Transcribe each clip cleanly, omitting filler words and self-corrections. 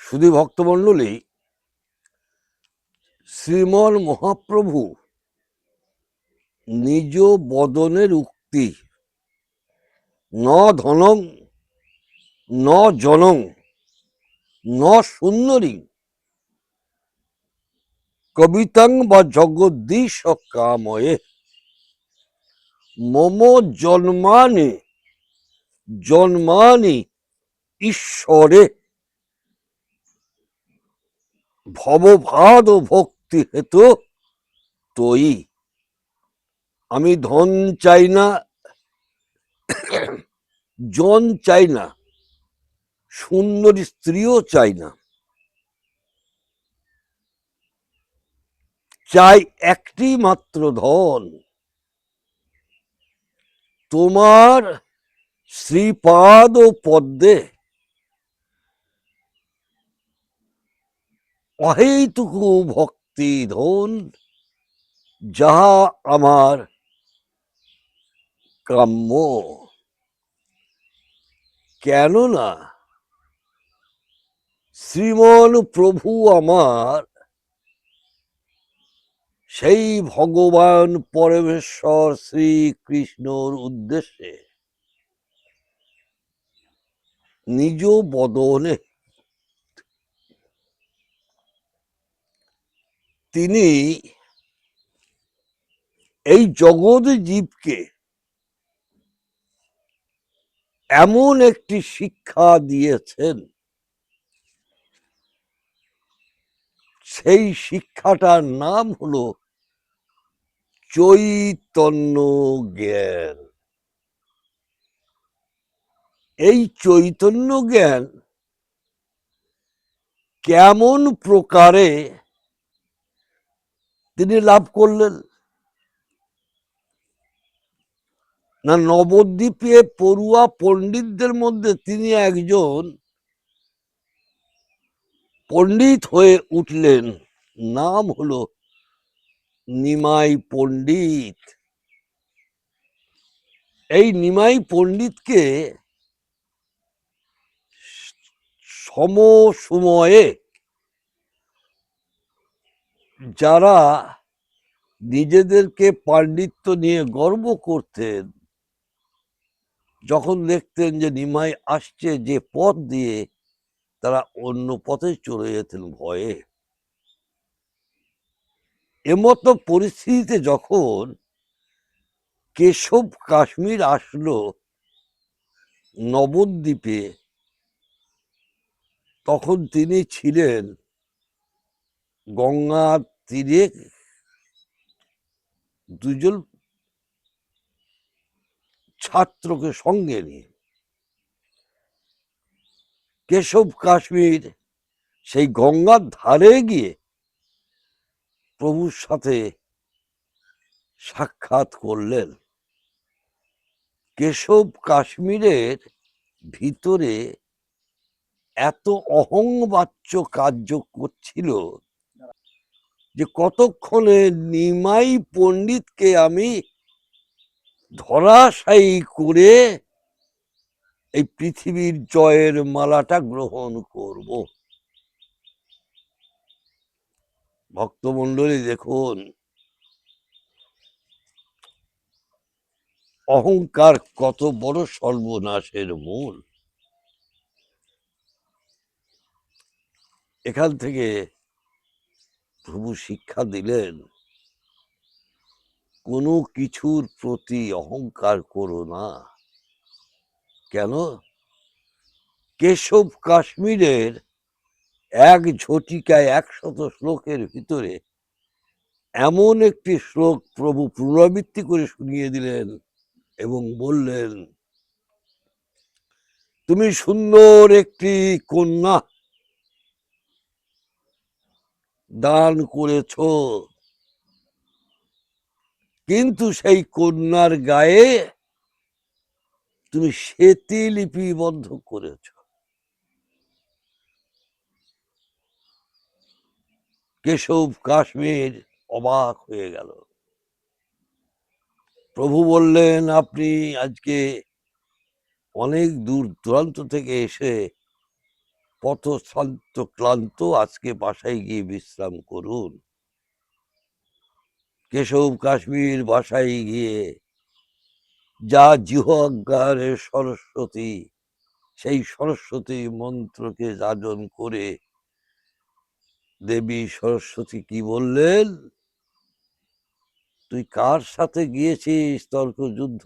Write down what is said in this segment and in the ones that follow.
শুধু ভক্তমণ্ডলী, শ্রীমন মহাপ্রভু নিজ বদনের উক্তি ন ধনং ন জনং ন সুন্দরী কবিতাং বা জগদ্দীশ কাময়ে মম জন্মানি জন্মানি ঈশ্বরে ভবভাদ ভক্তি হেতু তৈ। আমি ধন চাই না, জন চাই না, সুন্দরী স্ত্রীও চাই না, চাই একটি মাত্র ধন, তোমার শ্রীপাদ পদ্মে অহেতুকু ভক্তি ধন, যাহা আমার কাম্য। কেননা শ্রীমন প্রভু আমার সেই ভগবান পরমেশ্বর শ্রীকৃষ্ণর উদ্দেশ্যে নিজ বদনে তিনি এই জগৎ জীবকে এমন একটি শিক্ষা দিয়েছেন, সেই শিক্ষাটার নাম হলো চৈতন্য জ্ঞান। এই চৈতন্য জ্ঞান কেমন প্রকারে তিনি লাভ করলেন না, নবদ্বীপে পড়ুয়া পণ্ডিতদের মধ্যে তিনি একজন পণ্ডিত হয়ে উঠলেন। নাম হলো নিমাই পণ্ডিত। এই নিমাই পণ্ডিতকে সমসময়ে যারা নিজেদেরকে পাণ্ডিত্য নিয়ে গর্ব করতেন, যখন দেখতেন যে নিমাই আসছে যে পথ দিয়ে, তারা অন্য পথে চলে যেতেন ভয়ে। এমতো পরিস্থিতিতে যখন কেশব কাশ্মীর আসলো নবদ্বীপে, তখন তিনি ছিলেন গঙ্গার তীরে দুজন ছাত্রকে সঙ্গে নিয়ে। কেশব কাশ্মীর সেই গঙ্গার ধারে গিয়ে প্রভুর সাথে সাক্ষাৎ করলেন। কেশব কাশ্মীরের ভিতরে এত অহংবাচ্য কার্য করছিল যে কতক্ষণে নিমাই পণ্ডিতকে আমি ধরাশায়ী করে এই পৃথিবীর জয়ের মালাটা গ্রহণ করব। ভক্তমণ্ডলী দেখুন, অহংকার কত বড় সর্বনাশের মূল। এখান থেকে প্রভু শিক্ষা দিলেন, কোনো কিছুর প্রতি অহংকার করো না। কেন? কেশব কাশ্মীরের এক ঝটিকায় 100 শ্লোকের ভিতরে এমন একটি শ্লোক প্রভু পুনরাবৃত্তি করে শুনিয়ে দিলেন এবং বললেন, তুমি সুন্দর একটি কন্যা দান করেছ, কিন্তু সেই কন্যার গায়ে তুমি সেতী লিপিবদ্ধ করেছ। কেশব কাশ্মীর অবাক হয়ে গেল। প্রভু বললেন, আপনি আজকে অনেক দূর দূরান্ত থেকে এসে পথশ্রান্ত ক্লান্ত, আজকে বাসায় গিয়ে বিশ্রাম করুন। কেশব কাশ্মীর বাসায় গিয়ে যা জিহ্বার সরস্বতী, সেই সরস্বতী মন্ত্রকে যাজন করে দেবী সরস্বতী কি বললেন, তুই কার সাথে গিয়েছিস তর্ক যুদ্ধ?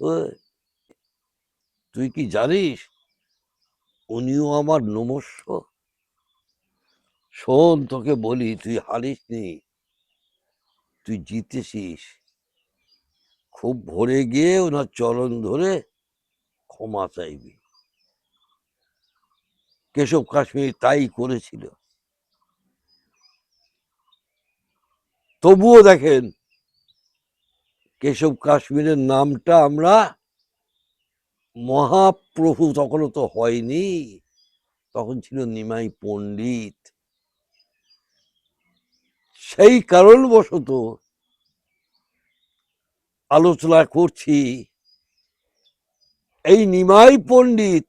তুই কি জানিস উনিও আমার নমস্য? শোন, তোকে বলি, তুই হারিসনি, তুই জিতেছিস। খুব ভোরে গিয়ে ওনার চরণ ধরে ক্ষমা চাইবি। কেশব কাশ্মীর তাই করেছিল। তবুও দেখেন, কেশব কাশ্মীরের নামটা আমরা মহাপ্রভু, তখনও তো হয়নি, তখন ছিল নিমাই পণ্ডিত। সেই কারণবশত আলোচনা করছি, এই নিমাই পণ্ডিত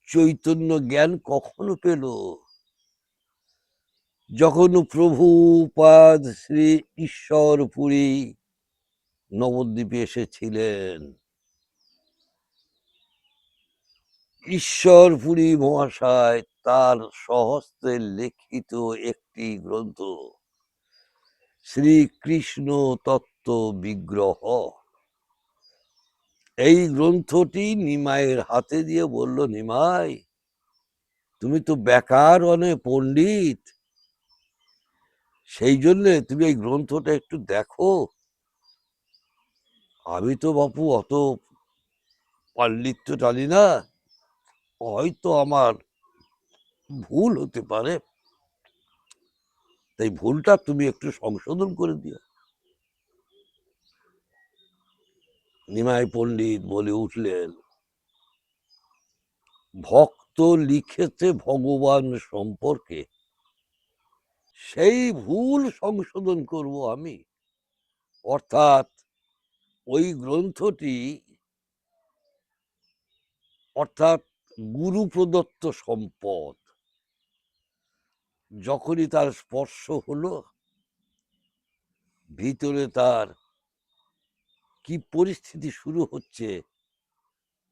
চৈতন্য জ্ঞান কখনো পেল? যখন প্রভুপাদ শ্রী ঈশ্বরপুরী নবদ্বীপে এসেছিলেন, ঈশ্বরপুরী মহাশয় তার স্বহস্তে লিখিত একটি গ্রন্থ শ্রীকৃষ্ণ তত্ত্ব বিগ্রহ, এই গ্রন্থটি নিমাইয়ের হাতে দিয়ে বলল, নিমাই, তুমি তো ব্যাকরণে পণ্ডিত, সেই জন্য তুমি এই গ্রন্থটা একটু দেখো। আমি তো বাপু অত পাণ্ডিত্য জানি না, হয়তো আমার ভুল হতে পারে, তাই ভুলটা তুমি একটু সংশোধন করে দিও। নিমাই পণ্ডিত বলে উঠলেন, ভক্ত লিখেছে ভগবান সম্পর্কে, সেই ভুল সংশোধন করব আমি। অর্থাৎ ওই গ্রন্থটি, অর্থাৎ গুরু প্রদত্ত সম্পদ, যখনই তার স্পর্শ হলো, ভিতরে তার কি পরিস্থিতি শুরু হচ্ছে,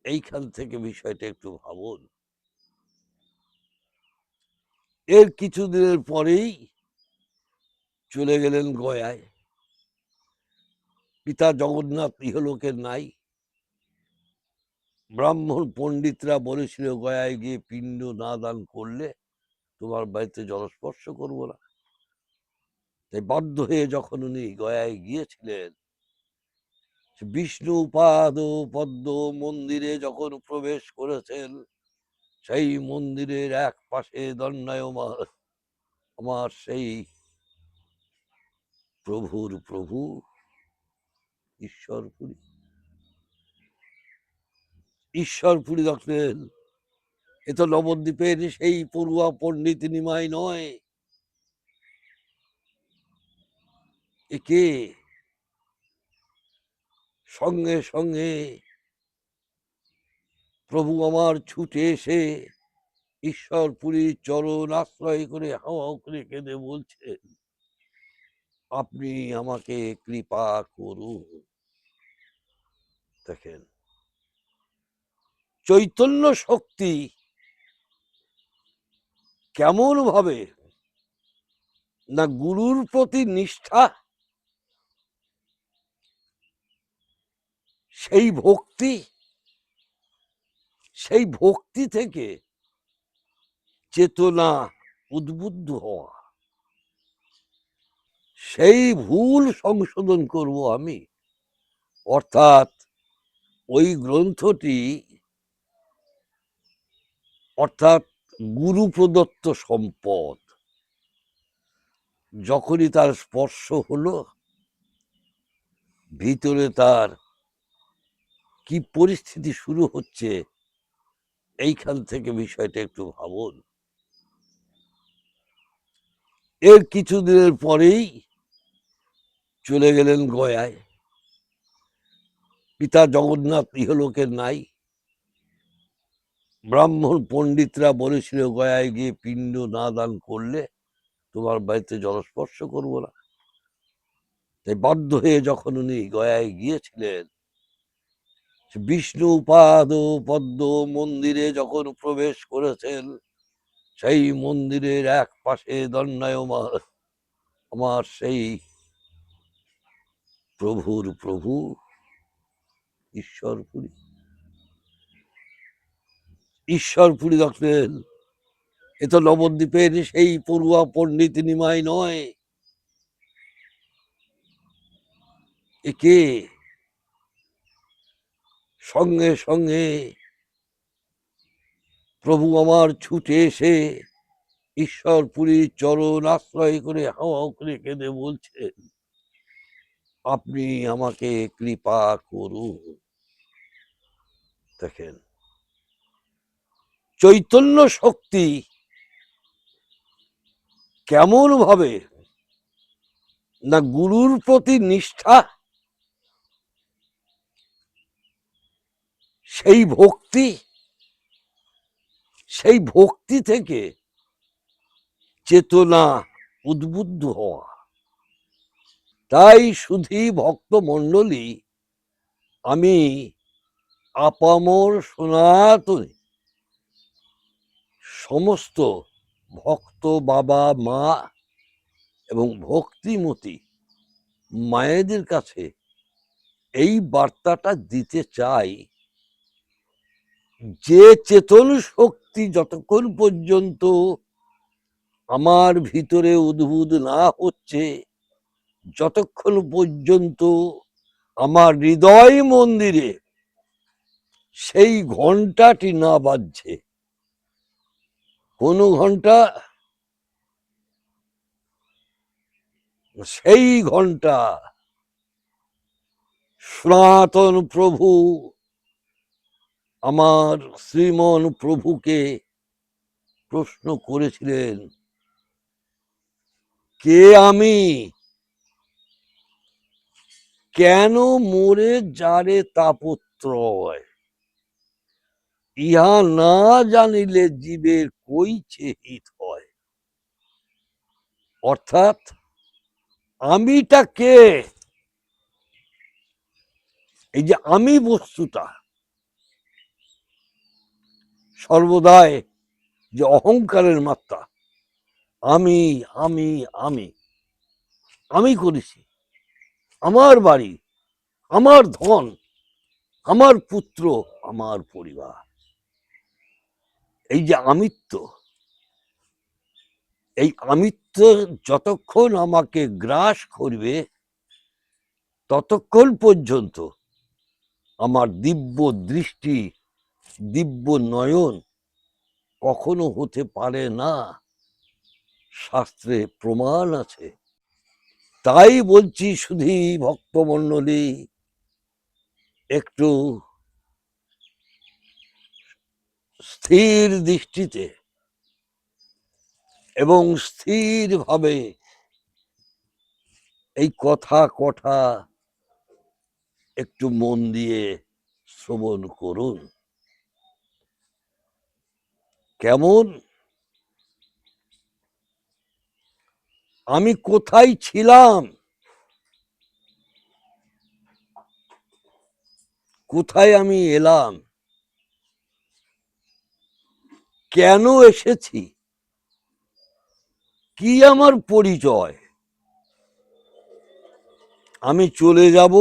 এইখান থেকে বিষয়টা একটু ভাবুন। এর কিছুদিনের পরেই চলে গেলেন গয়ায়। পিতা জগন্নাথ ইহলোকে নাই। ব্রাহ্মণ পণ্ডিতরা বলেছিল, গয়ায় গিয়ে পিণ্ড না দান করলে তোমার বাড়িতে জলস্পর্শ করবো না। তাই বাধ্য হয়ে যখন উনি গয়ায় গিয়েছিলেন, বিষ্ণু পাদ পদ্ম মন্দিরে যখন প্রবেশ করেছেন, সেই মন্দিরের এক পাশে দণ্ডায়মান আমার সেই প্রভুর প্রভু ঈশ্বরপুরী। ঈশ্বরপুরী দেখলেন, এ তো নবদ্বীপের সেই পড়ুয়া পণ্ডিত নিমাই নয়, একে। সঙ্গে সঙ্গে প্রভু আমার ছুটে এসে ঈশ্বরপুরীর চরণ আশ্রয় করে হাওয়া করে কেঁদে বলছেন, আপনি আমাকে কৃপা করুন। দেখেন, চৈতন্য শক্তি কেমন ভাবে না গুরুর প্রতি নিষ্ঠা, সেই ভক্তি, সেই ভক্তি থেকে চেতনা উদ্বুদ্ধ হওয়া, সেই ভুল সংশোধন করব আমি। অর্থাৎ ওই গ্রন্থটি, অর্থাৎ গুরু প্রদত্ত সম্পদ, যখনই তার স্পর্শ হলো, ভিতরে তার কি পরিস্থিতি শুরু হচ্ছে, এইখান থেকে বিষয়টা একটু ভাবুন। এর কিছুদিনের পরেই চলে গেলেন গয়ায়। পিতা জগন্নাথ ইহলোকে নাই। ব্রাহ্মণ পণ্ডিতরা বলেছিল গয়ায় গিয়ে পিণ্ড না দান করলে তোমার বাড়িতে জলস্পর্শ করবো না। তাই বাধ্য হয়ে যখন উনি গয়ায় গিয়েছিলেন, বিষ্ণু পাদ পদ্ম মন্দিরে যখন প্রবেশ করেছেন, সেই মন্দিরের এক পাশে দণ্ডায়মান আমার সেই প্রভুর প্রভু ঈশ্বরপুরী। ঈশ্বরপুরী দেখলেন, এ তো নবদ্বীপের সেই পড়ুয়া পণ্ডিত নিমাই নয়, একে সঙ্গে সঙ্গে প্রভু আমার ছুটে এসে ঈশ্বরপুরীর চরণ আশ্রয় করে হাওয়া করে কেঁদে বলছেন, আপনি আমাকে কৃপা করুন। দেখেন, চৈতন্য শক্তি কেমন ভাবে না গুরুর প্রতি নিষ্ঠা, সেই ভক্তি, সেই ভক্তি থেকে চেতনা উদ্বুদ্ধ হওয়া। তাই শুধু ভক্ত মণ্ডলী, আমি আপামর সনাতনী সমস্ত ভক্ত বাবা মা এবং ভক্তিমতী মায়েদের কাছে এই বার্তাটা দিতে চাই, যে চেতন শক্তি যতক্ষণ পর্যন্ত আমার ভিতরে উদ্ভূত না হচ্ছে, যতক্ষণ পর্যন্ত আমার হৃদয় মন্দিরে সেই ঘন্টাটি না বাজছে, কোন ঘন্টা? সেই ঘন্টা সনাতন প্রভু আমার শ্রীমন প্রভুকে প্রশ্ন করেছিলেন, কে আমি, কেন মোরে যারে তাপত্রয়, ইহা না জানিলে জীবের কইছে হিত হয়। অর্থাৎ আমিটা কে, এই যে আমি বস্তুটা সর্বদাই যে অহংকারের মাত্রা, আমি আমি আমি আমি করেছি, আমার বাড়ি, আমার ধন, আমার পুত্র, আমার পরিবার, এই যে আমিত্ব, এই আমিত্ব যতক্ষণ আমাকে গ্রাস করবে, ততক্ষণ পর্যন্ত আমার দিব্য দৃষ্টি, দিব্য নয়ন কখনো হতে পারে না, শাস্ত্রে প্রমাণ আছে। তাই বলছি শুধু ভক্তমণ্ডলী, একটু স্থির দৃষ্টিতে এবং স্থির ভাবে এই কথা কটা একটু মন দিয়ে শ্রবণ করুন। কেমন? আমি কোথায় ছিলাম, কোথায় আমি এলাম, কেন এসেছি, কি আমার পরিচয়, আমি চলে যাব,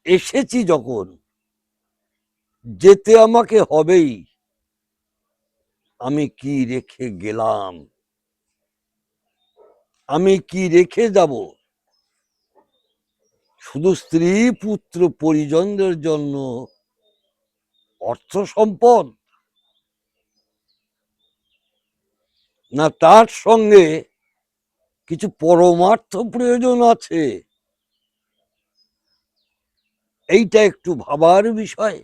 এসেছি যখন যেতে আমাকে হবেই, আমি কি রেখে গেলাম, আমি কি রেখে যাব, শুধু স্ত্রী পুত্র পরিজনদের জন্য অর্থ সম্পদ, না তার সঙ্গে কিছু পরমার্থ প্রয়োজন আছে, এইটা একটু ভাবার বিষয়।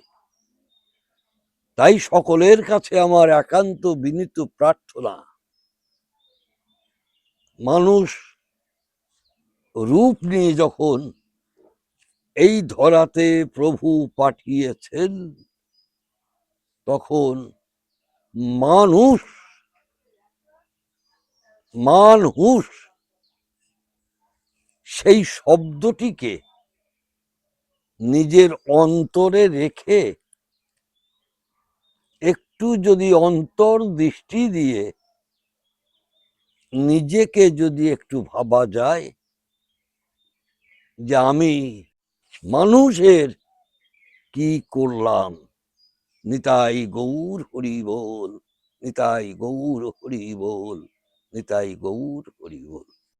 তাই সকলের কাছে আমার একান্ত বিনীত প্রার্থনা, মানুষ রূপ নিয়ে যখন এই ধরাতে প্রভু পাঠিয়েছেন, তখন মানুষ মানুষ সেই শব্দটিকে নিজের অন্তরে রেখে একটু যদি অন্তর্দৃষ্টি দিয়ে নিজেকে যদি একটু ভাবা যায় যে আমি মানুষের কি করলাম। নিতাই গৌর হরি বল, নিতাই গৌর হরি বল, নিতাই গৌর হরি বল।